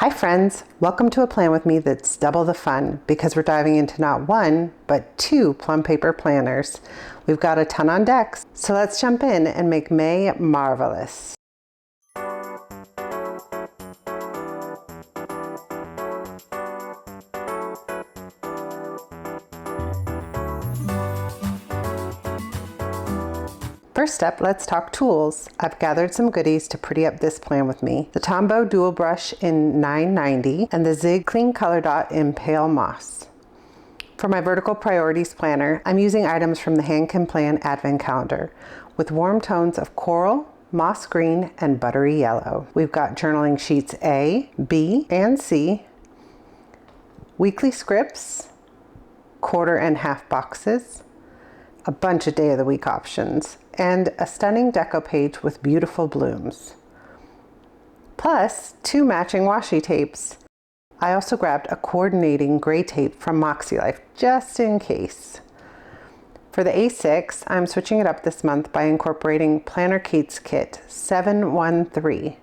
Hi friends, welcome to a plan with me that's double the fun because we're diving into not one, but two Plum Paper planners. We've got a ton on deck, so let's jump in and make May marvelous. First up, let's talk tools. I've gathered some goodies to pretty up this plan with me. The Tombow Dual Brush in 990 and the Zig Clean Color Dot in Pale Moss. For my vertical priorities planner, I'm using items from the HanCanPlan Advent Calendar with warm tones of coral, moss green, and buttery yellow. We've got journaling sheets A, B, and C, weekly scripts, quarter and half boxes, a bunch of day of the week options, and a stunning Deco page with beautiful blooms. Plus, 2 matching washi tapes. I also grabbed a coordinating gray tape from Makselife just in case. For the A6, I'm switching it up this month by incorporating Planner Kate's Kit 713.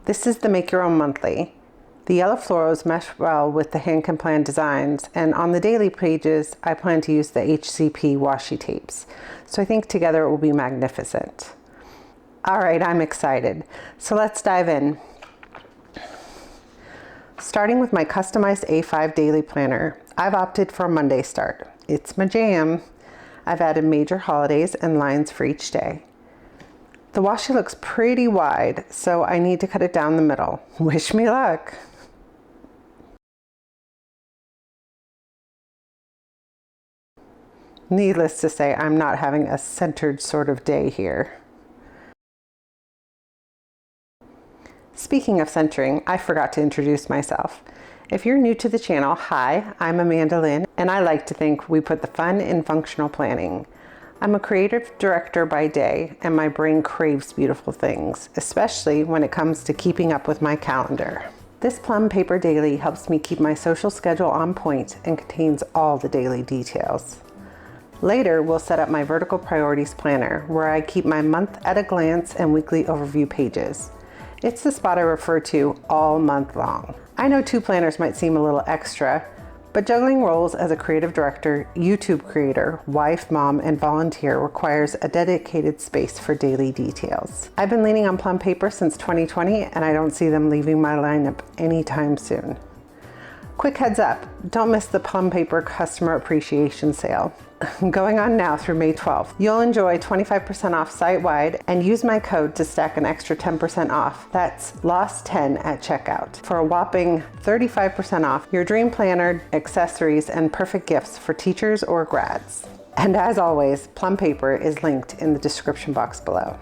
This is the Make Your Own Monthly. The yellow florals mesh well with the HanCanPlan designs, and on the daily pages, I plan to use the HCP washi tapes. So I think together it will be magnificent. All right, I'm excited. So let's dive in. Starting with my customized A5 daily planner, I've opted for a Monday start. It's my jam. I've added major holidays and lines for each day. The washi looks pretty wide, so I need to cut it down the middle. Wish me luck. Needless to say, I'm not having a centered sort of day here. Speaking of centering, I forgot to introduce myself. If you're new to the channel, hi, I'm Amanda Lynn, and I like to think we put the fun in functional planning. I'm a creative director by day, and my brain craves beautiful things, especially when it comes to keeping up with my calendar. This Plum Paper Daily helps me keep my social schedule on point and contains all the daily details. Later, we'll set up my vertical priorities planner, where I keep my month at a glance and weekly overview pages. It's the spot I refer to all month long. I know 2 planners might seem a little extra, but juggling roles as a creative director, YouTube creator, wife, mom, and volunteer requires a dedicated space for daily details. I've been leaning on Plum Paper since 2020, and I don't see them leaving my lineup anytime soon. Quick heads up, don't miss the Plum Paper Customer Appreciation Sale. Going on now through May 12th. You'll enjoy 25% off site-wide and use my code to stack an extra 10% off. That's LOST10 at checkout for a whopping 35% off your dream planner, accessories, and perfect gifts for teachers or grads. And as always, Plum Paper is linked in the description box below.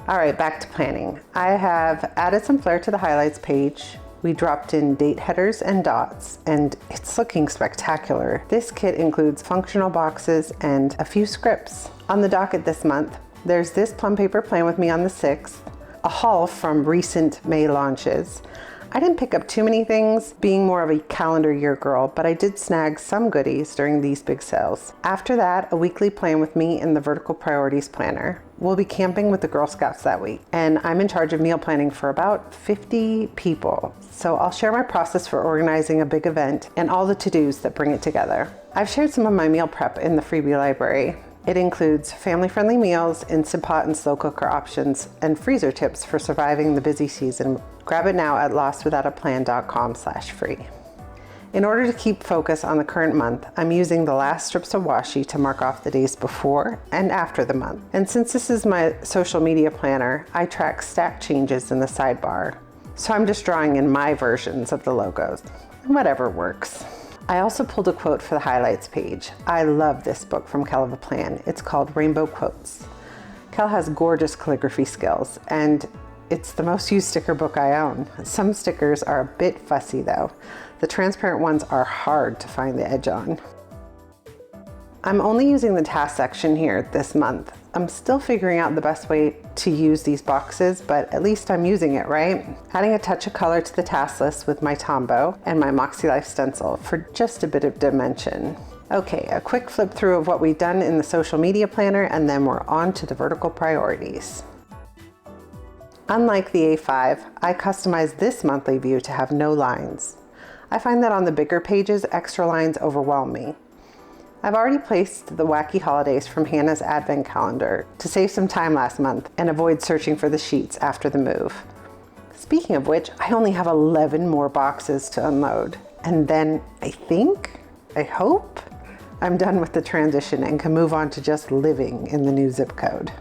All right, back to planning. I have added some flair to the highlights page. We dropped in date headers and dots, and it's looking spectacular. This kit includes functional boxes and a few scripts. On the docket this month, there's this Plum Paper Plan with me on the 6th, a haul from recent May launches. I didn't pick up too many things, being more of a calendar year girl, but I did snag some goodies during these big sales. After that, a weekly plan with me in the Vertical Priorities Planner. We'll be camping with the Girl Scouts that week, and I'm in charge of meal planning for about 50 people. So I'll share my process for organizing a big event and all the to-dos that bring it together. I've shared some of my meal prep in the Freebie library. It includes family-friendly meals, Instant Pot and slow cooker options, and freezer tips for surviving the busy season. Grab it now at LostWithoutAPlan.com/free. In order to keep focus on the current month, I'm using the last strips of washi to mark off the days before and after the month. And since this is my social media planner, I track stack changes in the sidebar. So I'm just drawing in my versions of the logos. Whatever works. I also pulled a quote for the highlights page. I love this book from Kell Of A Plan. It's called Rainbow Quotes. Kell has gorgeous calligraphy skills, and it's the most used sticker book I own. Some stickers are a bit fussy though. The transparent ones are hard to find the edge on. I'm only using the task section here this month. I'm still figuring out the best way to use these boxes, but at least I'm using it, right? Adding a touch of color to the task list with my Tombow and my Makselife stencil for just a bit of dimension. Okay, a quick flip through of what we've done in the social media planner, and then we're on to the vertical priorities. Unlike the A5, I customized this monthly view to have no lines. I find that on the bigger pages, extra lines overwhelm me. I've already placed the wacky holidays from Hannah's advent calendar to save some time last month and avoid searching for the sheets after the move. Speaking of which, I only have 11 more boxes to unload. And then I hope, I'm done with the transition and can move on to just living in the new zip code.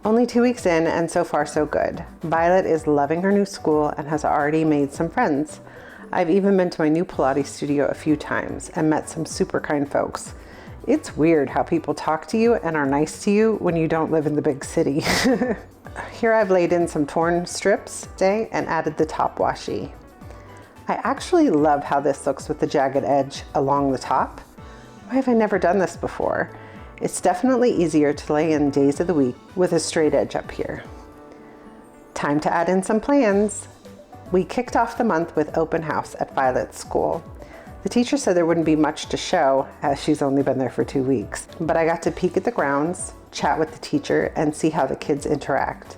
Only 2 weeks in, and so far so good. Violet is loving her new school and has already made some friends. I've even been to my new Pilates studio a few times and met some super kind folks. It's weird how people talk to you and are nice to you when you don't live in the big city. Here I've laid in some torn strips today and added the top washi. I actually love how this looks with the jagged edge along the top. Why have I never done this before? It's definitely easier to lay in days of the week with a straight edge up here. Time to add in some plans. We kicked off the month with open house at Violet's school. The teacher said there wouldn't be much to show as she's only been there for 2 weeks, but I got to peek at the grounds, chat with the teacher, and see how the kids interact.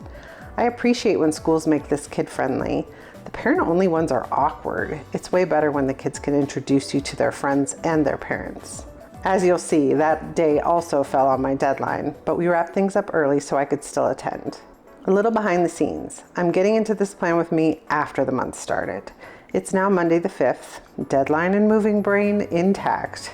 I appreciate when schools make this kid-friendly. The parent-only ones are awkward. It's way better when the kids can introduce you to their friends and their parents. As you'll see, that day also fell on my deadline, but we wrapped things up early so I could still attend. A little behind the scenes. I'm getting into this plan with me after the month started. It's now Monday the 5th, deadline and moving brain intact,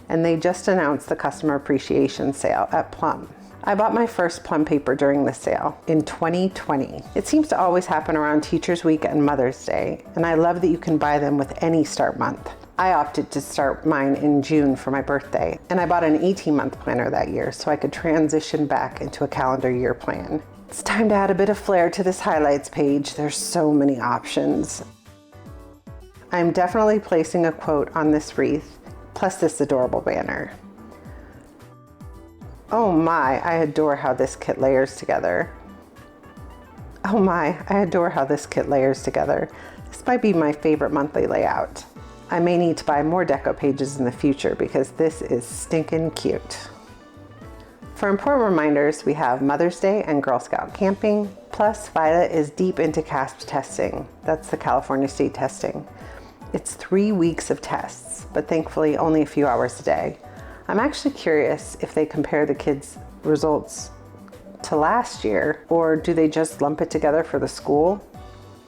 and they just announced the customer appreciation sale at Plum. I bought my first Plum Paper during the sale in 2020. It seems to always happen around Teachers Week and Mother's Day, and I love that you can buy them with any start month. I opted to start mine in June for my birthday, and I bought an 18-month planner that year so I could transition back into a calendar year plan. It's time to add a bit of flair to this highlights page. There's so many options. I'm definitely placing a quote on this wreath, plus this adorable banner. Oh my, I adore how this kit layers together. Oh my, I adore how this kit layers together. This might be my favorite monthly layout. I may need to buy more Deco pages in the future because this is stinking cute. For important reminders, we have Mother's Day and Girl Scout camping, plus Violet is deep into CASP testing. That's the California State testing. It's 3 weeks of tests, but thankfully only a few hours a day. I'm actually curious if they compare the kids' results to last year, or do they just lump it together for the school?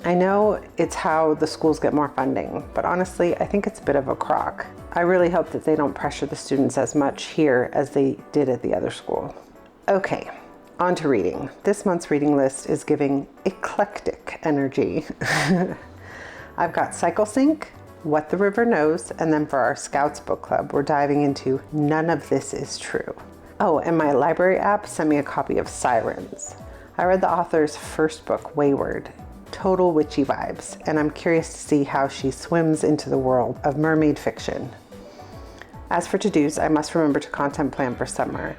I know it's how the schools get more funding, but honestly, I think it's a bit of a crock. I really hope that they don't pressure the students as much here as they did at the other school. Okay, on to reading. This month's reading list is giving eclectic energy. I've got Cycle Sync, What the River Knows, and then for our Scouts book club, we're diving into None of This Is True. Oh, and my library app sent me a copy of Sirens. I read the author's first book, Wayward. Total witchy vibes, and I'm curious to see how she swims into the world of mermaid fiction. As for to-dos, I must remember to content plan for summer.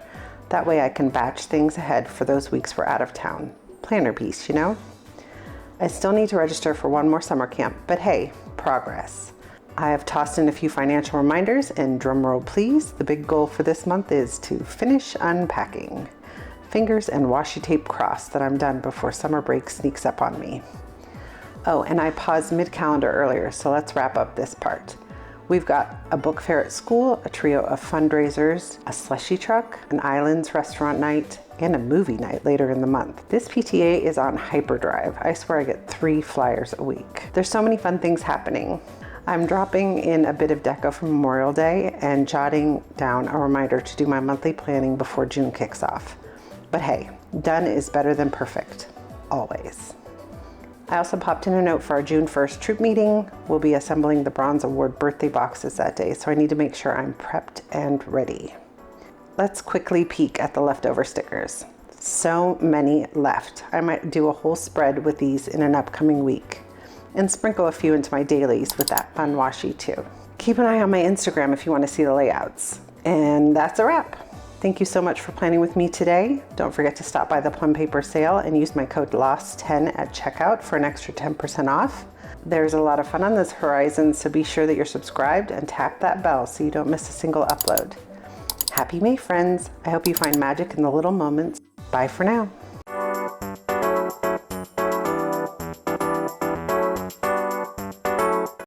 That way I can batch things ahead for those weeks we're out of town. Planner piece, you know? I still need to register for one more summer camp, but hey, progress. I have tossed in a few financial reminders, and drumroll please, the big goal for this month is to finish unpacking. Fingers and washi tape crossed that I'm done before summer break sneaks up on me. Oh, and I paused mid-calendar earlier, so let's wrap up this part. We've got a book fair at school, a trio of fundraisers, a slushy truck, an islands restaurant night, and a movie night later in the month. This PTA is on hyperdrive. I swear I get 3 flyers a week. There's so many fun things happening. I'm dropping in a bit of Deco for Memorial Day and jotting down a reminder to do my monthly planning before June kicks off. But hey, done is better than perfect, always. I also popped in a note for our June 1st troop meeting. We'll be assembling the Bronze Award birthday boxes that day, so I need to make sure I'm prepped and ready. Let's quickly peek at the leftover stickers. So many left. I might do a whole spread with these in an upcoming week and sprinkle a few into my dailies with that fun washi too. Keep an eye on my Instagram if you want to see the layouts. And that's a wrap. Thank you so much for planning with me today. Don't forget to stop by the Plum Paper sale and use my code LOST10 at checkout for an extra 10% off. There's a lot of fun on this horizon, so be sure that you're subscribed and tap that bell so you don't miss a single upload. Happy May, friends. I hope you find magic in the little moments. Bye for now.